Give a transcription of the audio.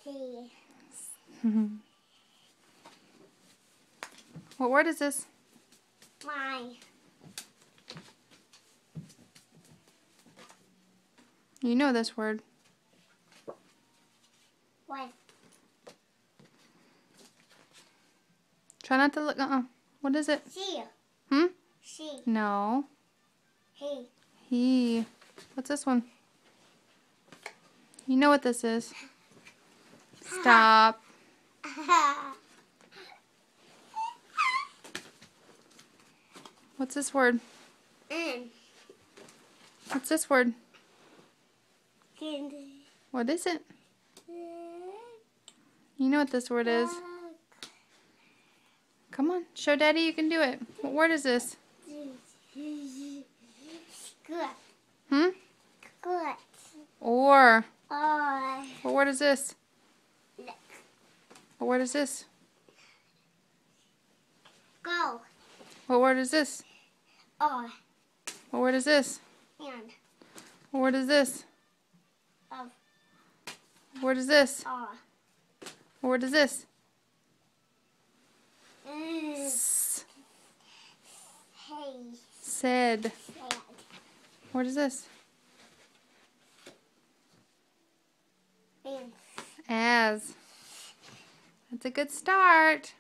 See. What word is this? My. You know this word. What? Try not to look. What is it? She. Hmm? She. No. He. He. What's this one? You know what this is. Stop. What's this word? What's this word? What is it? You know what this word is. Come on. Show Daddy you can do it. What word is this? Good. Hmm? Good. Or. Or. What word is this? What word is this? Go. What word is this? Or. What word is this? And. What word is this? Of. What word is this? Or. What word is this? Hey. Said. Sad. What is this? And. As. That's a good start.